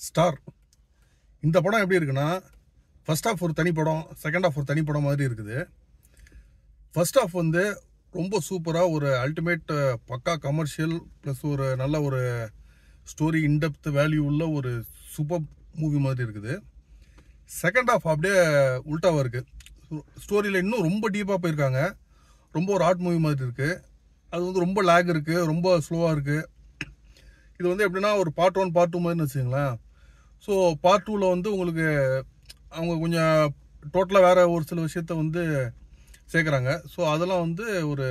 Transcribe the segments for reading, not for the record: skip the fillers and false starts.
Star. இந்த படம் எப்படி இருக்குன்னா, ஃபர்ஸ்ட் ஹாஃப் ஒரு தனி படம், செகண்ட் ஹாஃப் ஒரு தனி படம் மாதிரி இருக்குது. ஃபர்ஸ்ட் ஹாஃப் வந்து ரொம்ப சூப்பராக ஒரு அல்டிமேட் பக்கா கமர்ஷியல் ப்ளஸ் ஒரு நல்ல ஒரு ஸ்டோரி இன்டெப்த் வேல்யூ உள்ள ஒரு சூப்பர் மூவி மாதிரி இருக்குது. செகண்ட் ஹாஃப் அப்படியே உல்ட்டாவாக இருக்குது. ஸ்டோரியில் இன்னும் ரொம்ப டீப்பாக போயிருக்காங்க. ரொம்ப ஒரு ஆர்ட் மூவி மாதிரி இருக்குது. அது வந்து ரொம்ப லேக் இருக்குது, ரொம்ப ஸ்லோவாக இருக்குது. இது வந்து எப்படின்னா ஒரு பார்ட் 1 பார்ட் 2 மாதிரின்னு வச்சுங்களேன். ஸோ பார்ட் 2ல் வந்து உங்களுக்கு அவங்க கொஞ்சம் டோட்டலாக வேறு ஒரு சில விஷயத்த வந்து சேர்க்குறாங்க. ஸோ அதெல்லாம் வந்து ஒரு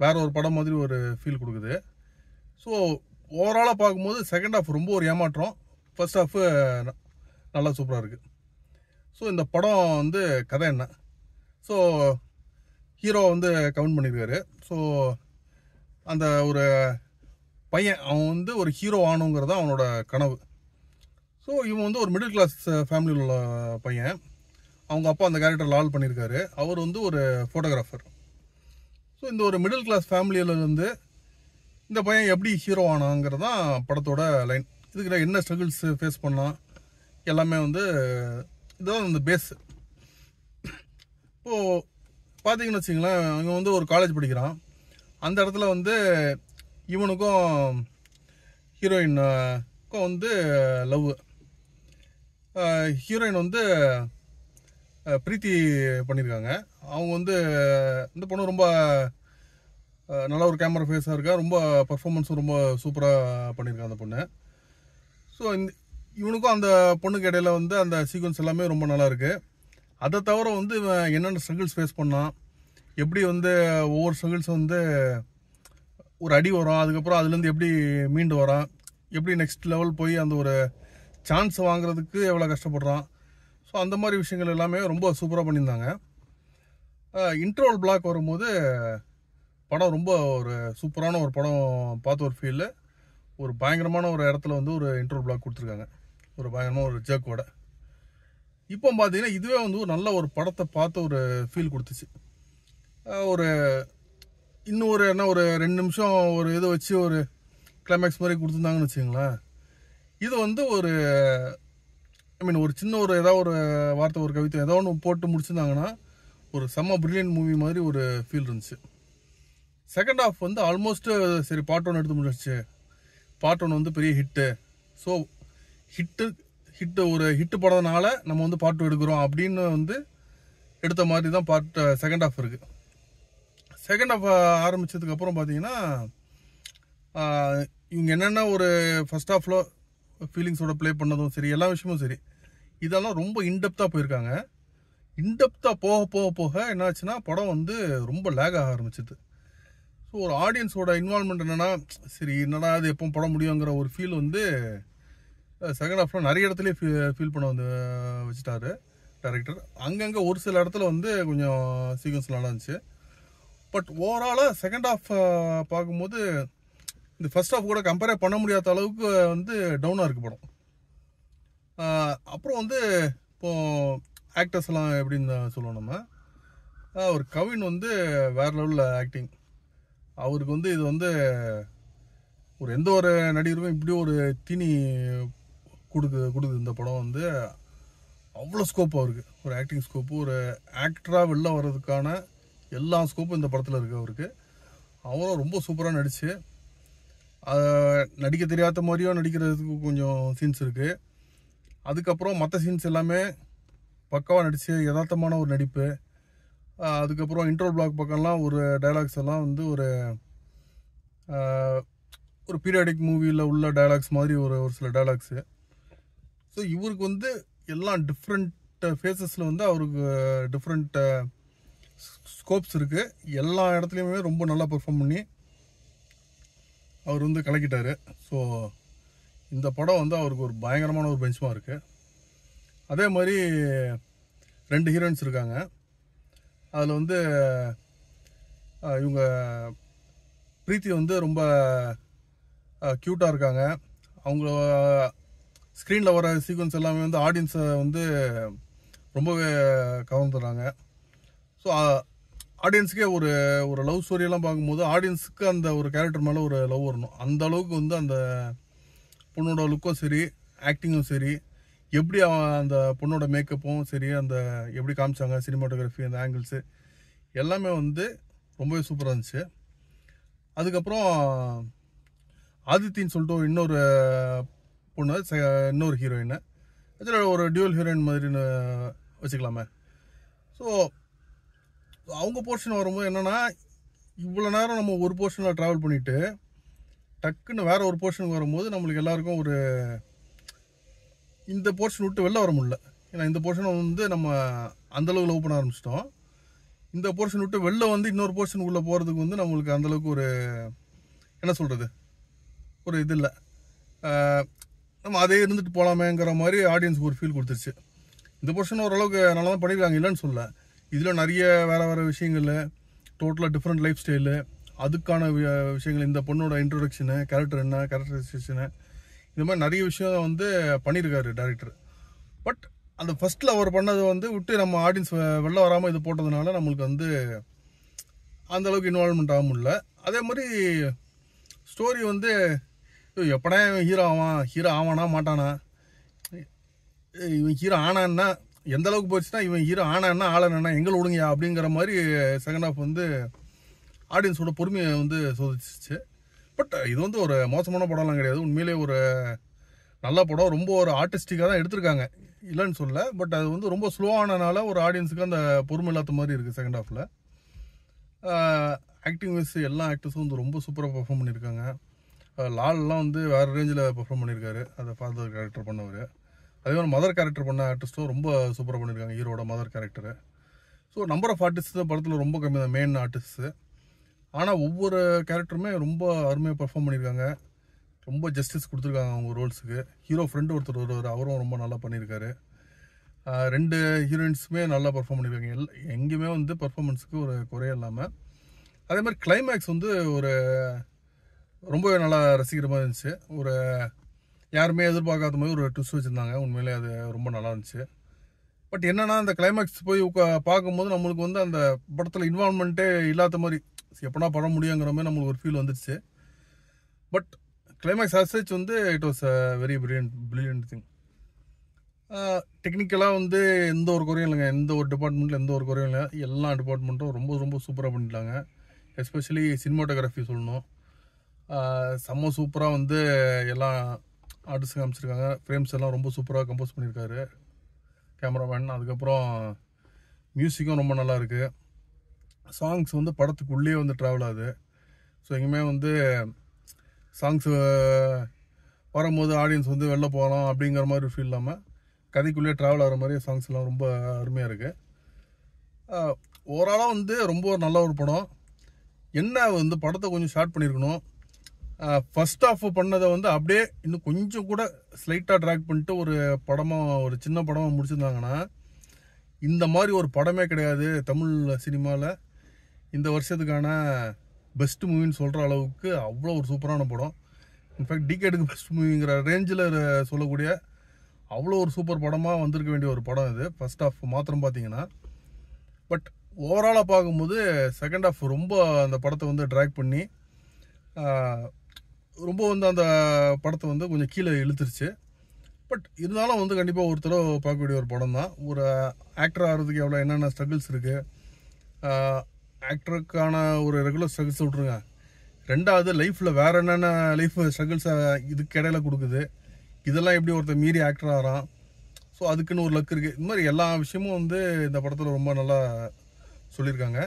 வேற ஒரு படம் மாதிரி ஒரு ஃபீல் கொடுக்குது. ஸோ ஓவராலாக பார்க்கும்போது செகண்ட் ஹாஃப் ரொம்ப ஒரு ஏமாற்றம், ஃபர்ஸ்ட் ஹாஃபு நல்லா சூப்பராக இருக்குது. ஸோ இந்த படம் வந்து கதை என்ன? ஸோ ஹீரோ வந்து கவுண்ட் பண்ணியிருக்காரு. ஸோ அந்த ஒரு பையன் அவன் வந்து ஒரு ஹீரோ ஆகணுங்கிறது அவனோட கனவு. ஸோ இவன் வந்து ஒரு மிடில் கிளாஸ் ஃபேமிலியில் உள்ள பையன். அவங்க அப்பா அந்த கேரக்டர் லால் பண்ணியிருக்காரு. அவர் வந்து ஒரு ஃபோட்டோகிராஃபர். ஸோ இந்த ஒரு மிடில் கிளாஸ் ஃபேமிலியிலேருந்து இந்த பையன் எப்படி ஹீரோ ஆனாங்கிறது தான் படத்தோட லைன். இதுக்கு என்ன ஸ்ட்ரகிள்ஸ் ஃபேஸ் பண்ணான் எல்லாமே வந்து இதுதான் இந்த பேஸ். இப்போது பார்த்தீங்கன்னு வச்சிங்களேன், இவன் வந்து ஒரு காலேஜ் படிக்கிறான். அந்த இடத்துல வந்து இவனுக்கும் ஹீரோயினுக்கும் வந்து லவ். ஹீரோயின் வந்து பிரீத்தி பண்ணியிருக்காங்க. அவங்க வந்து இந்த பொண்ணு ரொம்ப நல்ல ஒரு கேமரா ஃபேஸாக இருக்கா, ரொம்ப பர்ஃபார்மன்ஸும் ரொம்ப சூப்பராக பண்ணியிருக்காங்க அந்த பொண்ணு. ஸோ இவனுக்கும் அந்த பொண்ணுக்கு இடையில வந்து அந்த சீக்வன்ஸ் எல்லாமே ரொம்ப நல்லா இருக்குது. அதை தவிர வந்து இவன் என்னென்ன ஸ்ட்ரகிள்ஸ் ஃபேஸ் பண்ணான், எப்படி வந்து ஒவ்வொரு ஸ்ட்ரகிள்ஸ் வந்து ஒரு அடி வரும், அதுக்கப்புறம் அதுலேருந்து எப்படி மீண்டு வரான், எப்படி நெக்ஸ்ட் லெவல் போய் அந்த ஒரு சான்ஸ் வாங்குறதுக்கு எவ்வளோ கஷ்டப்படுறான். ஸோ அந்த மாதிரி விஷயங்கள் எல்லாமே ரொம்ப சூப்பராக பண்ணியிருந்தாங்க. இன்ட்ரோல் பிளாக் வரும்போது படம் ரொம்ப ஒரு சூப்பரான ஒரு படம் பார்த்த ஒரு ஃபீல். ஒரு பயங்கரமான ஒரு இடத்துல வந்து ஒரு இன்ட்ரோல் பிளாக் கொடுத்துருக்காங்க, ஒரு பயங்கரமான ஒரு ஜர்க்கோட. இப்போ பார்த்தீங்கன்னா இதுவே வந்து ஒரு நல்ல ஒரு படத்தை பார்த்த ஒரு ஃபீல் கொடுத்துச்சு. ஒரு இன்னும் ஒரு என்ன ஒரு 2 நிமிஷம் ஒரு இதை வச்சு ஒரு கிளைமேக்ஸ் மாதிரி கொடுத்துருந்தாங்கன்னு வச்சுங்களேன். இது வந்து ஒரு ஒரு சின்ன ஒரு ஏதாவது ஒரு வார்த்தை ஒரு கவிதை ஏதோ ஒன்று போட்டு முடிச்சிருந்தாங்கன்னா ஒரு செம்ம பிரில்லியன்ட் மூவி மாதிரி ஒரு ஃபீல் இருந்துச்சு. செகண்ட் ஹாஃப் வந்து ஆல்மோஸ்ட் சரி பார்ட் 1 எடுத்து முடிச்சிச்சு, பார்ட் 1 வந்து பெரிய ஹிட்டு. ஸோ ஹிட்டு ஒரு ஹிட்டு படத்தினால நம்ம வந்து பார்ட் 2 எடுக்கிறோம் அப்படின்னு வந்து எடுத்த மாதிரி தான் செகண்ட் ஹாஃப் இருக்குது. செகண்ட் ஹாஃப் ஆரம்பித்ததுக்கப்புறம் பார்த்தீங்கன்னா இவங்க என்னென்ன ஒரு ஃபர்ஸ்ட் ஹாஃபில் ஃபீலிங்ஸோட ப்ளே பண்ணதும் சரி, எல்லா விஷயமும் சரி, இதெல்லாம் ரொம்ப இன்டெப்த்தாக போயிருக்காங்க. இன்டெப்த்தாக போக போக போக என்னாச்சுன்னா படம் வந்து ரொம்ப லேக் ஆக ஆரம்பிச்சிது. ஸோ ஒரு ஆடியன்ஸோட இன்வால்மெண்ட் என்னென்னா, சரி என்னடா அது எப்போ படம் முடியுங்கிற ஒரு ஃபீல் வந்து செகண்ட் ஹாஃபில் நிறைய இடத்துல ஃபீல் பண்ண வந்து வச்சுட்டாரு டைரக்டர். அங்கங்கே ஒரு சில இடத்துல வந்து கொஞ்சம் சீக்வன்ஸ் நல்லா இருந்துச்சு. பட் ஓவராலாக செகண்ட் ஹாஃப் பார்க்கும்போது இந்த ஃபர்ஸ்ட் ஹாஃப் கூட கம்பேரே பண்ண முடியாத அளவுக்கு வந்து டவுனாக இருக்குது படம். அப்புறம் வந்து இப்போது ஆக்டர்ஸ் எல்லாம் எப்படின்னு சொல்லுவோம் நம்ம. ஒரு கவின் வந்து வேறு லெவலில் ஆக்டிங். அவருக்கு வந்து இது வந்து ஒரு எந்த ஒரு நடிகருக்கும் இப்படி ஒரு தீனி கொடுக்குது இந்த படம் வந்து. அவ்வளோ ஸ்கோப் அவருக்கு, ஒரு ஆக்டிங் ஸ்கோப்பு, ஒரு ஆக்டராக வெளில வர்றதுக்கான எல்லா ஸ்கோப்பும் இந்த படத்தில் இருக்குது அவருக்கு. அவரும் ரொம்ப சூப்பராக நடிச்சு, நடிக்க தெரியாத மாதிரியும் நடிக்கிறதுக்கு கொஞ்சம் சீன்ஸ் இருக்குது. அதுக்கப்புறம் மற்ற சீன்ஸ் எல்லாமே பக்காவாக நடித்து யதார்த்தமான ஒரு நடிப்பு. அதுக்கப்புறம் இன்ட்ரோல் பிளாக் பக்கம்லாம் ஒரு டைலாக்ஸ் எல்லாம் வந்து ஒரு பீரியாடிக் மூவியில் உள்ள டைலாக்ஸ் மாதிரி ஒரு சில டைலாக்ஸு. ஸோ இவருக்கு வந்து எல்லாம் டிஃப்ரெண்ட் ஃபேஸஸில் வந்து அவருக்கு டிஃப்ரெண்ட் ஸ்கோப்ஸ் இருக்குது. எல்லா இடத்துலையுமே ரொம்ப நல்லா பெர்ஃபார்ம் பண்ணி அவர் வந்து கலக்கிட்டார். ஸோ இந்த படம் வந்து அவருக்கு ஒரு பயங்கரமான ஒரு பெஞ்ச்மார்க் இருக்குது. அதே மாதிரி 2 ஹீரோயின்ஸ் இருக்காங்க. அதில் வந்து இவங்க பிரீத்தி வந்து ரொம்ப க்யூட்டாக இருக்காங்க. அவங்க ஸ்க்ரீனில் வர சீக்வன்ஸ் எல்லாமே வந்து ஆடியன்ஸை வந்து ரொம்பவே கவர்ந்துடுறாங்க. ஸோ ஆடியன்ஸுக்கே ஒரு லவ் ஸ்டோரியெல்லாம் பார்க்கும்போது ஆடியன்ஸுக்கு அந்த ஒரு கேரக்டர் மேலே ஒரு லவ் வரணும். அந்த அளவுக்கு வந்து அந்த பொண்ணோட லுக்கும் சரி, ஆக்டிங்கும் சரி, எப்படி அந்த பொண்ணோட மேக்கப்பும் சரி, அந்த எப்படி காமிச்சாங்க, சினிமாட்டோகிராஃபி, அந்த ஆங்கிள்ஸு எல்லாமே வந்து ரொம்பவே சூப்பராக இருந்துச்சு. அதுக்கப்புறம் ஆதித்தின்னு சொல்லிட்டு இன்னொரு பொண்ணு, இன்னொரு ஹீரோயின், இதில் ஒரு டியூவல் ஹீரோயின் மாதிரின்னு வச்சுக்கலாமே. ஸோ அவங்க போர்ஷன் வரும்போது என்னென்னா, இவ்வளோ நேரம் நம்ம ஒரு போர்ஷனில் ட்ராவல் பண்ணிவிட்டு டக்குன்னு வேறு ஒரு போர்ஷனுக்கு வரும்போது நம்மளுக்கு எல்லாருக்கும் ஒரு இந்த போர்ஷன் விட்டு வெளில வர முடியல. ஏன்னா இந்த போர்ஷனை வந்து நம்ம அந்தளவுக்கு லவ் பண்ண ஆரம்பிச்சிட்டோம். இந்த போர்ஷன் விட்டு வெளில வந்து இன்னொரு போர்ஷனுக்குள்ளே போகிறதுக்கு வந்து நம்மளுக்கு அந்தளவுக்கு ஒரு என்ன சொல்கிறது, ஒரு இது இல்லை. நம்ம அதே இருந்துட்டு போகலாமேங்கிற மாதிரி ஆடியன்ஸுக்கு ஒரு ஃபீல் கொடுத்துருச்சு. இந்த போர்ஷன் ஓரளவுக்கு நல்லா தான் பண்ணியிருக்காங்க, இல்லைன்னு சொல்ல. இதில் நிறைய வேறு விஷயங்கள், டோட்டலாக டிஃப்ரெண்ட் லைஃப் ஸ்டைலு, அதுக்கான விஷயங்கள், இந்த பொண்ணோட இன்ட்ரொடக்ஷனு, கேரக்டர் என்ன, கேரக்டரைசேஷனு, இந்த மாதிரி நிறைய விஷயம் வந்து பண்ணியிருக்காரு டேரக்டர். பட் அந்த ஃபஸ்ட்டில் அவர் பண்ணதை வந்து விட்டு நம்ம ஆடியன்ஸ் வெளில வராமல் இது போட்டதுனால நம்மளுக்கு வந்து அந்தளவுக்கு இன்வால்வ்மெண்ட் ஆக முடியல. அதே மாதிரி ஸ்டோரி வந்து எப்படா இவன் ஹீரோ ஆவானா மாட்டானா, இவன் ஹீரோ ஆனான்னா எந்த அளவுக்கு போச்சுன்னா, இவன் ஹீரோ ஆனான்னா ஆளனா எங்களை விடுங்கயா அப்படிங்கிற மாதிரி செகண்ட் ஹாஃப் வந்து ஆடியன்ஸோட பொறுமையை வந்து சோதிச்சிச்சு. பட் இது வந்து ஒரு மோசமான படம்லாம் கிடையாது, உண்மையிலே ஒரு நல்ல படம். ரொம்ப ஒரு ஆர்டிஸ்டிக்காக தான் எடுத்திருக்காங்க, இல்லைன்னு சொல்ல. பட் அது வந்து ரொம்ப ஸ்லோவானனால ஒரு ஆடியன்ஸுக்கு அந்த பொறுமை இல்லாத மாதிரி இருக்குது செகண்ட் ஹாஃபில். ஆக்டிங் வைஸ் எல்லா ஆக்டர்ஸும் வந்து ரொம்ப சூப்பராக பெர்ஃபார்ம் பண்ணியிருக்காங்க. லால்லாம் வந்து வேறு ரேஞ்சில் பெர்ஃபார்ம் பண்ணியிருக்காரு, அதை ஃபாதர் கேரக்டர் பண்ணவர். அதே மாதிரி மதர் கேரக்டர் பண்ண ஆர்டிஸ்ட்டும் ரொம்ப சூப்பராக பண்ணியிருக்காங்க, ஹீரோட mother character. So number of artist படத்தில் ரொம்ப கம்மி தான், மெயின் ஆர்டிஸ்ட்டு. ஆனால் ஒவ்வொரு கேரக்டருமே ரொம்ப அருமையாக பெர்ஃபார்ம் பண்ணியிருக்காங்க, ரொம்ப ஜஸ்டிஸ் கொடுத்துருக்காங்க அவங்க ரோல்ஸுக்கு. ஹீரோ ஃப்ரெண்டு ஒருத்தர் வருவார், அவரும் ரொம்ப நல்லா பண்ணியிருக்காரு. 2 ஹீரோயின்ஸுமே நல்லா பெர்ஃபார்ம் பண்ணியிருக்காங்க. எங்கேயுமே வந்து பெர்ஃபார்மன்ஸுக்கு ஒரு குறையே இல்லாமல். அதே மாதிரி கிளைமேக்ஸ் வந்து ஒரு ரொம்பவே நல்லா ரசிக்கிற மாதிரி இருந்துச்சு. ஒரு யாருமே எதிர்பார்க்காத மாதிரி ஒரு ட்விஸ்ட் வச்சுருந்தாங்க, உண்மையிலே அது ரொம்ப நல்லா இருந்துச்சு. பட் என்னென்னா, அந்த கிளைமேக்ஸ் போய் பார்க்கும்போது நம்மளுக்கு வந்து அந்த படத்தில் இன்வால்வ்மெண்ட்டே இல்லாத மாதிரி, எப்படா படம் முடியுங்கிற மாதிரி நம்மளுக்கு ஒரு ஃபீல் வந்துடுச்சு. பட் கிளைமேக்ஸ் அசச் வந்து it was a very brilliant thing. டெக்னிக்கலாக வந்து எந்த ஒரு குறையும் இல்லைங்க, எந்த ஒரு டிபார்ட்மெண்ட்டில் எந்த ஒரு குறையும் இல்லை. எல்லா டிபார்ட்மெண்ட்டும் ரொம்ப ரொம்ப சூப்பராக பண்ணிட்டாங்க. எஸ்பெஷலி சினிமாட்டோகிராஃபி சொல்லணும், செம்ம சூப்பராக வந்து எல்லாம் ஆர்டிஸ்ட் காமிச்சிருக்காங்க. ஃப்ரேம்ஸ் எல்லாம் ரொம்ப சூப்பராக கம்போஸ் பண்ணியிருக்காரு கேமராமேன். அதுக்கப்புறம் மியூசிக்கும் ரொம்ப நல்லா இருக்குது. சாங்ஸ் வந்து படத்துக்குள்ளேயே வந்து ட்ராவல் ஆகுது. ஸோ எங்கேயுமே வந்து சாங்ஸு வரும்போது ஆடியன்ஸ் வந்து வெளில போகலாம் அப்படிங்கிற மாதிரி ஃபீல் இல்லாமல் கதைக்குள்ளேயே ட்ராவல் ஆகிற மாதிரி சாங்ஸ் எல்லாம் ரொம்ப அருமையாக இருக்குது. ஓவராலாக வந்து ரொம்ப நல்ல ஒரு படம். என்ன வந்து படத்தை கொஞ்சம் ஷார்ட் பண்ணியிருக்கணும். ஃபர்ஸ்ட் ஆஃப் பண்ணதை வந்து அப்படியே இன்னும் கொஞ்சம் கூட ஸ்லைட்டாக ட்ராக் பண்ணிட்டு ஒரு படமாக, ஒரு சின்ன படமாக முடிச்சிருந்தாங்கன்னா, இந்த மாதிரி ஒரு படமே கிடையாது தமிழ் சினிமாவில். இந்த வருஷத்துக்கான பெஸ்ட் மூவின்னு சொல்கிற அளவுக்கு அவ்வளோ ஒரு சூப்பரான படம். இன்ஃபேக்ட் டிகேடுக்கு பெஸ்ட் மூவிங்கிற ரேஞ்சில் சொல்லக்கூடிய அவ்வளோ ஒரு சூப்பர் படமாக வந்திருக்க வேண்டிய ஒரு படம் இது. ஃபர்ஸ்ட் ஆஃப் மாத்திரம் பார்த்தீங்கன்னா. பட் ஓவராலாக பார்க்கும்போது செகண்ட் ஆஃப் ரொம்ப அந்த படத்தை வந்து ட்ராக் பண்ணி ரொம்ப வந்து அந்த படத்தை வந்து கொஞ்சம் கீழே இழுத்துருச்சு. பட் இருந்தாலும் வந்து கண்டிப்பாக ஒரு தடவை பார்க்கக்கூடிய ஒரு படம் தான். ஒரு ஆக்டர் ஆகிறதுக்கு எவ்வளோ என்னென்ன ஸ்ட்ரகிள்ஸ் இருக்குது, ஆக்டருக்கான ஒரு ரெகுலர் ஸ்ட்ரகிள்ஸ் விட்ருங்க, ரெண்டாவது லைஃப்பில் வேறு என்னென்ன லைஃப் ஸ்ட்ரகிள்ஸை இதுக்கு இடையில கொடுக்குது, இதெல்லாம் எப்படி ஒருத்தர் மீறி ஆக்டர் ஆகிறான், ஸோ அதுக்குன்னு ஒரு லக் இருக்குது. இந்த மாதிரி எல்லா விஷயமும் வந்து இந்த படத்தில் ரொம்ப நல்லா சொல்லியிருக்காங்க.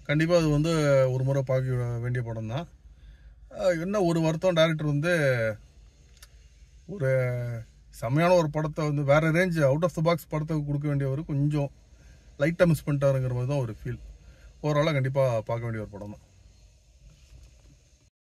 கண்டிப்பாக அது வந்து ஒரு முறை பார்க்க வேண்டிய படம் தான். என்ன ஒரு வருத்தம், டைரக்டர் வந்து ஒரு செம்மையான ஒரு படத்தை வந்து வேறு range out of the box படத்தை கொடுக்க வேண்டியவர் கொஞ்சம் லைட்டாக மிஸ் பண்ணிட்டாருங்கிற மாதிரி தான் ஒரு ஃபீல். ஓவராலாக கண்டிப்பாக பார்க்க வேண்டிய ஒரு படம் தான்.